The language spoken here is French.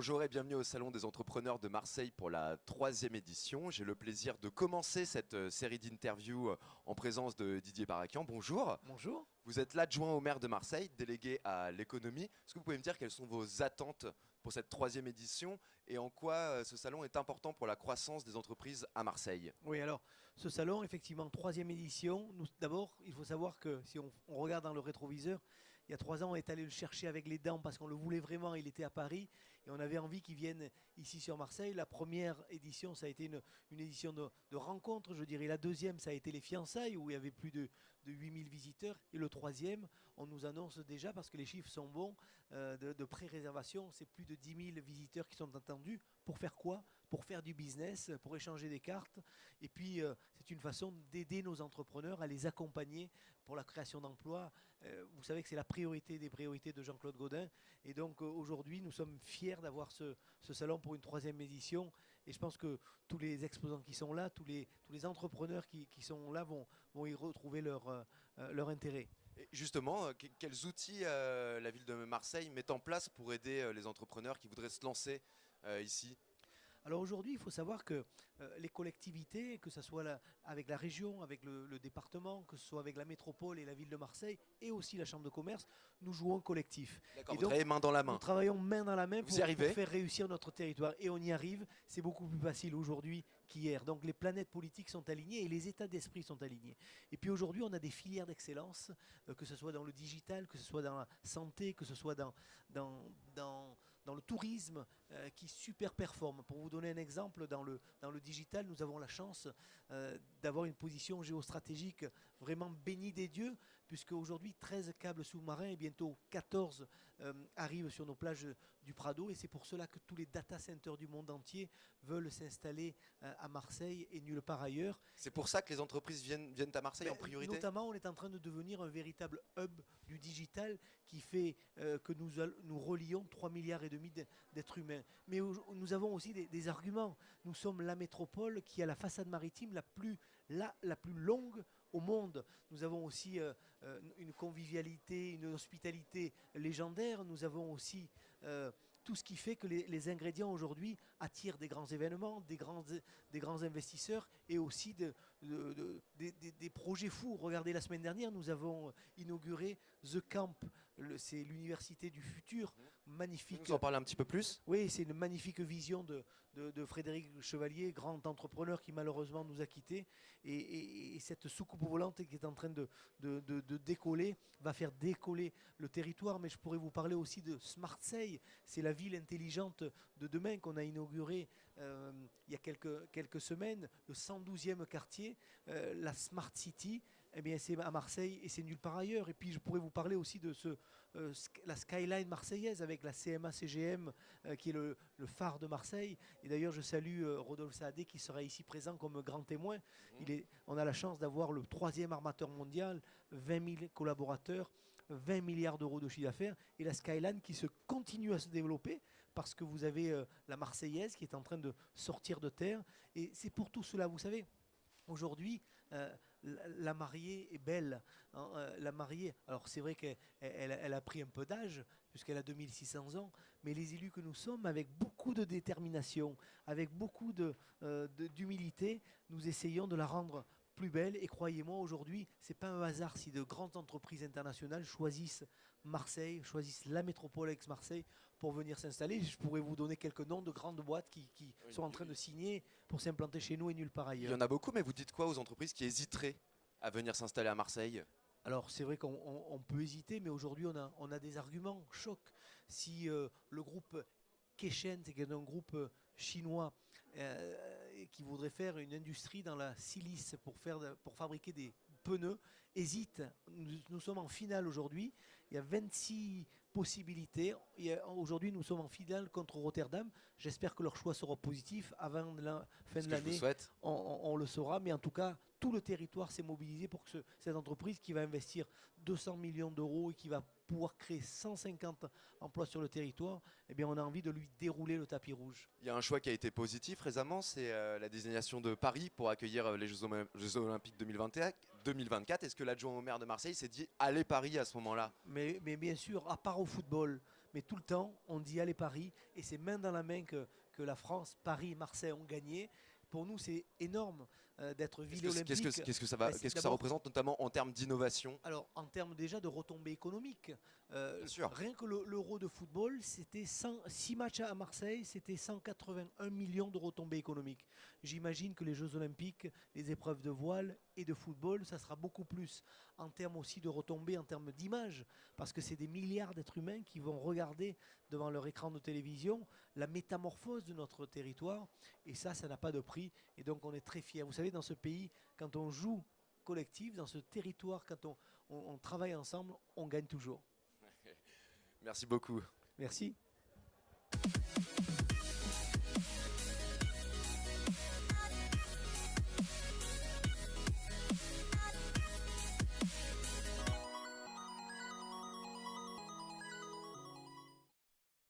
Bonjour et bienvenue au Salon des entrepreneurs de Marseille pour la 3e édition. J'ai le plaisir de commencer cette série d'interviews en présence de Didier Barakian. Bonjour. Bonjour. Vous êtes l'adjoint au maire de Marseille, délégué à l'économie. Est-ce que vous pouvez me dire quelles sont vos attentes pour cette 3e édition et en quoi ce salon est important pour la croissance des entreprises à Marseille? Oui, alors ce salon, effectivement, 3e édition. D'abord, il faut savoir que si on regarde dans le rétroviseur, il y a 3 ans, on est allé le chercher avec les dents parce qu'on le voulait vraiment. Il était à Paris et on avait envie qu'il vienne ici sur Marseille. La première édition, ça a été une édition de rencontre, je dirais. La deuxième, ça a été les fiançailles où il y avait plus de 8000 visiteurs. Et le troisième, on nous annonce déjà, parce que les chiffres sont bons, de pré-réservation, c'est plus de 10 000 visiteurs qui sont attendus. Pour faire quoi? Pour faire du business, pour échanger des cartes. Et puis, c'est une façon d'aider nos entrepreneurs à les accompagner pour la création d'emplois. Vous savez que c'est la priorité des priorités de Jean-Claude Gaudin. Et donc, aujourd'hui, nous sommes fiers d'avoir ce salon pour une 3e édition. Et je pense que tous les exposants qui sont là, tous les entrepreneurs qui sont là vont y retrouver leur intérêt. Et justement, quels outils la ville de Marseille met en place pour aider les entrepreneurs qui voudraient se lancer ici? Alors aujourd'hui, il faut savoir que les collectivités, que ce soit avec la région, avec le département, que ce soit avec la métropole et la ville de Marseille, et aussi la chambre de commerce, nous jouons collectif. D'accord, Et vous donc, travaillez main dans la main. nous travaillons main dans la main Vous y arrivez pour faire réussir notre territoire. Et on y arrive. C'est beaucoup plus facile aujourd'hui qu'hier. Donc les planètes politiques sont alignées et les états d'esprit sont alignés. Et puis aujourd'hui, on a des filières d'excellence, que ce soit dans le digital, que ce soit dans la santé, que ce soit dans le tourisme, qui super performe. Pour vous donner un exemple, dans le digital, nous avons la chance d'avoir une position géostratégique vraiment bénie des dieux, puisque aujourd'hui 13 câbles sous-marins et bientôt 14 arrivent sur nos plages du Prado, et c'est pour cela que tous les data centers du monde entier veulent s'installer à Marseille et nulle part ailleurs. C'est pour ça que les entreprises viennent à Marseille en priorité? Notamment, on est en train de devenir un véritable hub du digital qui fait que nous relions 3,5 milliards d'êtres humains. Mais nous avons aussi des arguments. Nous sommes la métropole qui a la façade maritime la plus longue au monde. Nous avons aussi une convivialité, une hospitalité légendaire. Nous avons aussi tout ce qui fait que les ingrédients aujourd'hui attirent des grands événements, des grands investisseurs et aussi des projets fous. Regardez, la semaine dernière, nous avons inauguré The Camp, c'est l'université du futur, magnifique. Vous en parlez un petit peu plus? Oui, c'est une magnifique vision de Frédéric Chevalier, grand entrepreneur qui malheureusement nous a quittés. Et cette soucoupe volante qui est en train de décoller va faire décoller le territoire. Mais je pourrais vous parler aussi de Smartseille. C'est la ville intelligente de demain qu'on a inaugurée il y a quelques semaines, le 112e quartier, la Smart City. Eh bien, c'est à Marseille et c'est nulle part ailleurs. Et puis, je pourrais vous parler aussi de la skyline marseillaise avec la CMA-CGM qui est le phare de Marseille. Et d'ailleurs, je salue Rodolphe Saadé qui sera ici présent comme grand témoin. On a la chance d'avoir le 3e armateur mondial, 20 000 collaborateurs, 20 milliards d'euros de chiffre d'affaires et la skyline qui se continue à se développer parce que vous avez la Marseillaise qui est en train de sortir de terre. Et c'est pour tout cela, vous savez. Aujourd'hui, la mariée est belle. Hein, la mariée, alors c'est vrai qu'elle a pris un peu d'âge, puisqu'elle a 2600 ans, mais les élus que nous sommes, avec beaucoup de détermination, avec beaucoup d'humilité, nous essayons de la rendre plus belle. Et croyez-moi, aujourd'hui, ce n'est pas un hasard si de grandes entreprises internationales choisissent Marseille, choisissent la métropole ex-Marseille pour venir s'installer. Je pourrais vous donner quelques noms de grandes boîtes qui sont en train de signer pour s'implanter chez nous et nulle part ailleurs. Il y en a beaucoup, mais vous dites quoi aux entreprises qui hésiteraient à venir s'installer à Marseille? Alors c'est vrai qu'on peut hésiter, mais aujourd'hui on a des arguments choc. Si le groupe Keshen, c'est un groupe chinois qui voudrait faire une industrie dans la silice pour fabriquer des pneus, hésite. Nous sommes en finale aujourd'hui. Il y a 26 possibilités. Aujourd'hui, nous sommes en finale contre Rotterdam. J'espère que leur choix sera positif. Avant la fin de l'année, on le saura. Mais en tout cas, tout le territoire s'est mobilisé pour que cette entreprise qui va investir 200 millions d'euros et qui va pouvoir créer 150 emplois sur le territoire, eh bien, on a envie de lui dérouler le tapis rouge. Il y a un choix qui a été positif récemment, c'est la désignation de Paris pour accueillir les Jeux Olympiques 2024. Est-ce que l'adjoint au maire de Marseille s'est dit allez Paris à ce moment-là? Mais bien sûr, à part au football, mais tout le temps, on dit allez Paris, et c'est main dans la main que la France, Paris et Marseille ont gagné. Pour nous, c'est énorme d'être ville olympique. Qu'est-ce que ça représente, notamment en termes d'innovation? Alors, en termes déjà de retombées économiques, Bien sûr. rien que l'Euro de football, c'était 6 matchs à Marseille, c'était 181 millions de retombées économiques. J'imagine que les Jeux olympiques, les épreuves de voile et de football, ça sera beaucoup plus en termes aussi de retombées, en termes d'image, parce que c'est des milliards d'êtres humains qui vont regarder devant leur écran de télévision la métamorphose de notre territoire, et ça n'a pas de prix, et donc on est très fiers. Vous savez, dans ce pays, quand on joue collectif, dans ce territoire, quand on travaille ensemble, on gagne toujours. Merci beaucoup. Merci.